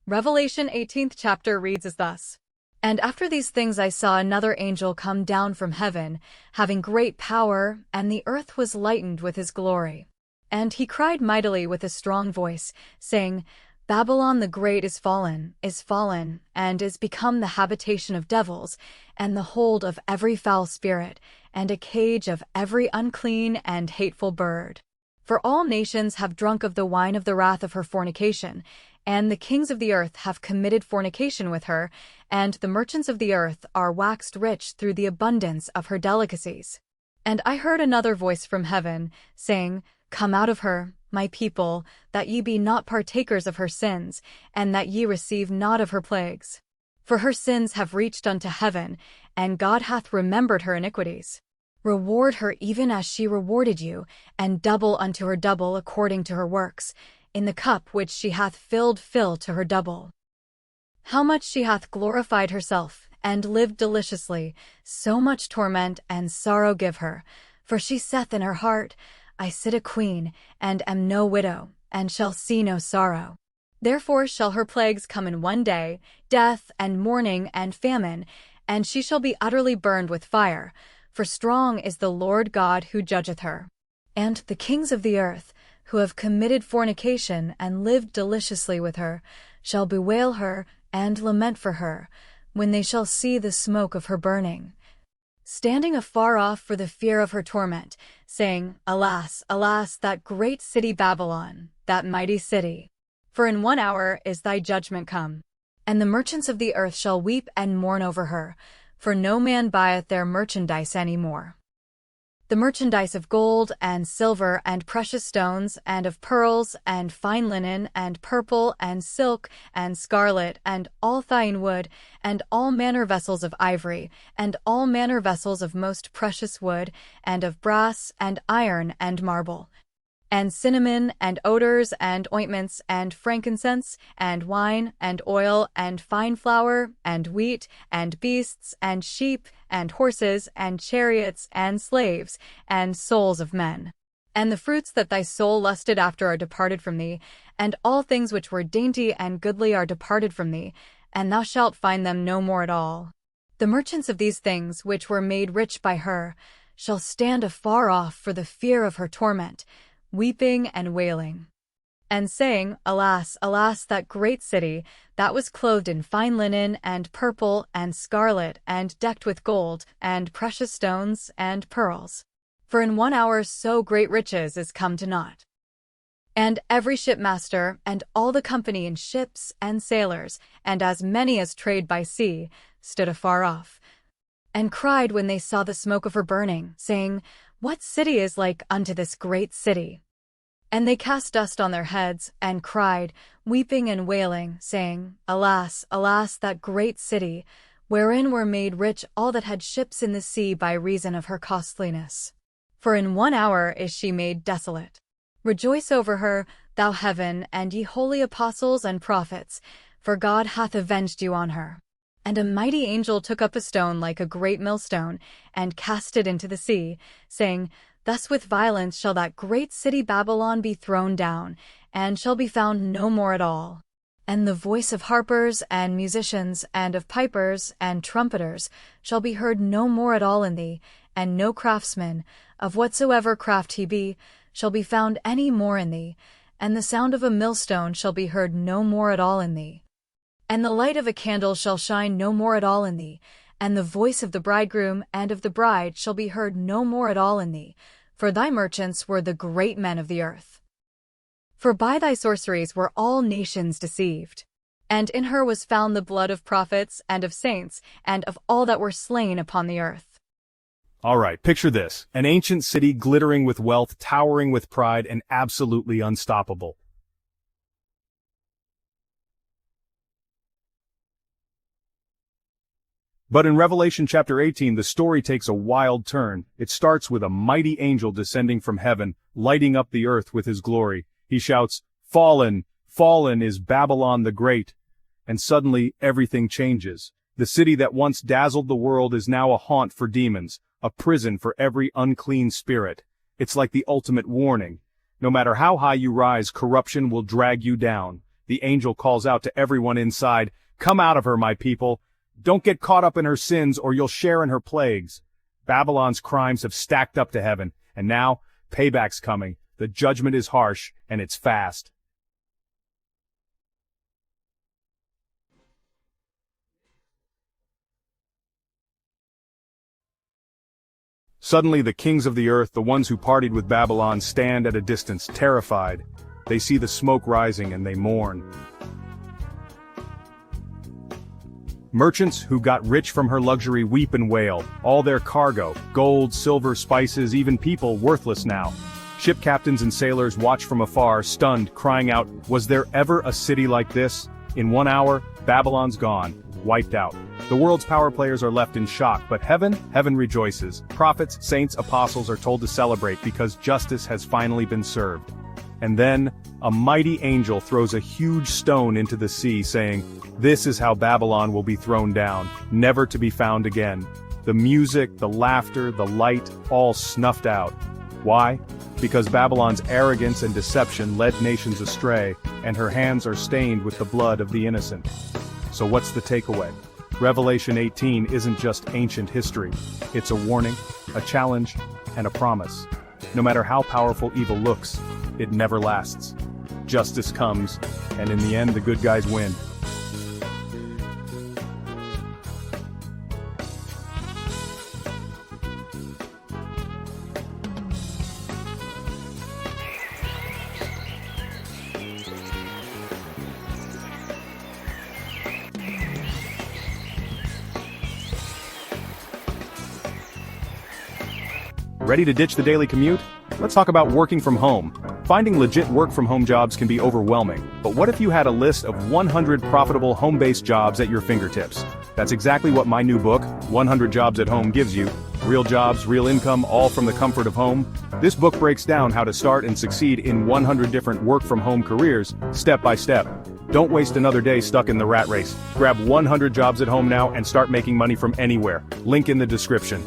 Revelation 18th chapter reads as thus. And after these things I saw another angel come down from heaven, having great power, and the earth was lightened with his glory. And he cried mightily with a strong voice, saying, Babylon the great is fallen, and is become the habitation of devils, and the hold of every foul spirit, and a cage of every unclean and hateful bird. For all nations have drunk of the wine of the wrath of her fornication, and the kings of the earth have committed fornication with her, and the merchants of the earth are waxed rich through the abundance of her delicacies. And I heard another voice from heaven, saying, Come out of her, my people, that ye be not partakers of her sins, and that ye receive not of her plagues. For her sins have reached unto heaven, and God hath remembered her iniquities. Reward her even as she rewarded you, and double unto her double according to her works. In the cup which she hath filled fill to her double. How much she hath glorified herself, and lived deliciously, so much torment and sorrow give her. For she saith in her heart, I sit a queen, and am no widow, and shall see no sorrow. Therefore shall her plagues come in one day, death, and mourning, and famine, and she shall be utterly burned with fire, for strong is the Lord God who judgeth her. And the kings of the earth, who have committed fornication and lived deliciously with her, shall bewail her and lament for her, when they shall see the smoke of her burning, standing afar off for the fear of her torment, saying, Alas, alas, that great city Babylon, that mighty city! For in 1 hour is thy judgment come. And the merchants of the earth shall weep and mourn over her, for no man buyeth their merchandise any more. The merchandise of gold and silver and precious stones, and of pearls and fine linen and purple and silk and scarlet and all fine wood, and all manner vessels of ivory, and all manner vessels of most precious wood, and of brass and iron and marble, and cinnamon and odors and ointments and frankincense and wine and oil and fine flour and wheat and beasts and sheep and horses and chariots and slaves and souls of men. And the fruits that thy soul lusted after are departed from thee, and all things which were dainty and goodly are departed from thee, and thou shalt find them no more at all. The merchants of these things which were made rich by her shall stand afar off for the fear of her torment, weeping and wailing, and saying, Alas, alas, that great city, that was clothed in fine linen and purple and scarlet, and decked with gold and precious stones and pearls. For in 1 hour so great riches is come to naught. And every shipmaster, and all the company in ships and sailors, and as many as trade by sea, stood afar off, and cried when they saw the smoke of her burning, saying, What city is like unto this great city? And they cast dust on their heads, and cried, weeping and wailing, saying, Alas, alas, that great city, wherein were made rich all that had ships in the sea by reason of her costliness. For in 1 hour is she made desolate. Rejoice over her, thou heaven, and ye holy apostles and prophets, for God hath avenged you on her. And a mighty angel took up a stone like a great millstone, and cast it into the sea, saying, Thus with violence shall that great city Babylon be thrown down, and shall be found no more at all. And the voice of harpers and musicians, and of pipers and trumpeters, shall be heard no more at all in thee, and no craftsman, of whatsoever craft he be, shall be found any more in thee, and the sound of a millstone shall be heard no more at all in thee. And the light of a candle shall shine no more at all in thee, and the voice of the bridegroom and of the bride shall be heard no more at all in thee, for thy merchants were the great men of the earth. For by thy sorceries were all nations deceived. And in her was found the blood of prophets and of saints, and of all that were slain upon the earth. All right, picture this. An ancient city glittering with wealth, towering with pride, and absolutely unstoppable. But in Revelation chapter 18, the story takes a wild turn. It starts with a mighty angel descending from heaven, lighting up the earth with his glory. He shouts, Fallen, fallen is Babylon the Great. And suddenly, everything changes. The city that once dazzled the world is now a haunt for demons, a prison for every unclean spirit. It's like the ultimate warning. No matter how high you rise, corruption will drag you down. The angel calls out to everyone inside, "Come out of her, my people. Don't get caught up in her sins or you'll share in her plagues." Babylon's crimes have stacked up to heaven, and now, payback's coming. The judgment is harsh, and it's fast. Suddenly the kings of the earth, the ones who partied with Babylon, stand at a distance, terrified. They see the smoke rising and they mourn. Merchants who got rich from her luxury weep and wail, all their cargo, gold, silver, spices, even people, worthless now. Ship captains and sailors watch from afar, stunned, crying out, "Was there ever a city like this?" In 1 hour, Babylon's gone, wiped out. The world's power players are left in shock, but heaven rejoices. Prophets, saints, apostles are told to celebrate because justice has finally been served. And then, a mighty angel throws a huge stone into the sea, saying, "This is how Babylon will be thrown down, never to be found again." The music, the laughter, the light, all snuffed out. Why? Because Babylon's arrogance and deception led nations astray, and her hands are stained with the blood of the innocent. So what's the takeaway? Revelation 18 isn't just ancient history. It's a warning, a challenge, and a promise. No matter how powerful evil looks, it never lasts. Justice comes, and in the end the good guys win. Ready to ditch the daily commute? Let's talk about working from home. Finding legit work-from-home jobs can be overwhelming, but what if you had a list of 100 profitable home-based jobs at your fingertips? That's exactly what my new book, 100 Jobs at Home, gives you. Real jobs, real income, all from the comfort of home. This book breaks down how to start and succeed in 100 different work-from-home careers, step by step. Don't waste another day stuck in the rat race. Grab 100 Jobs at Home now and start making money from anywhere. Link in the description.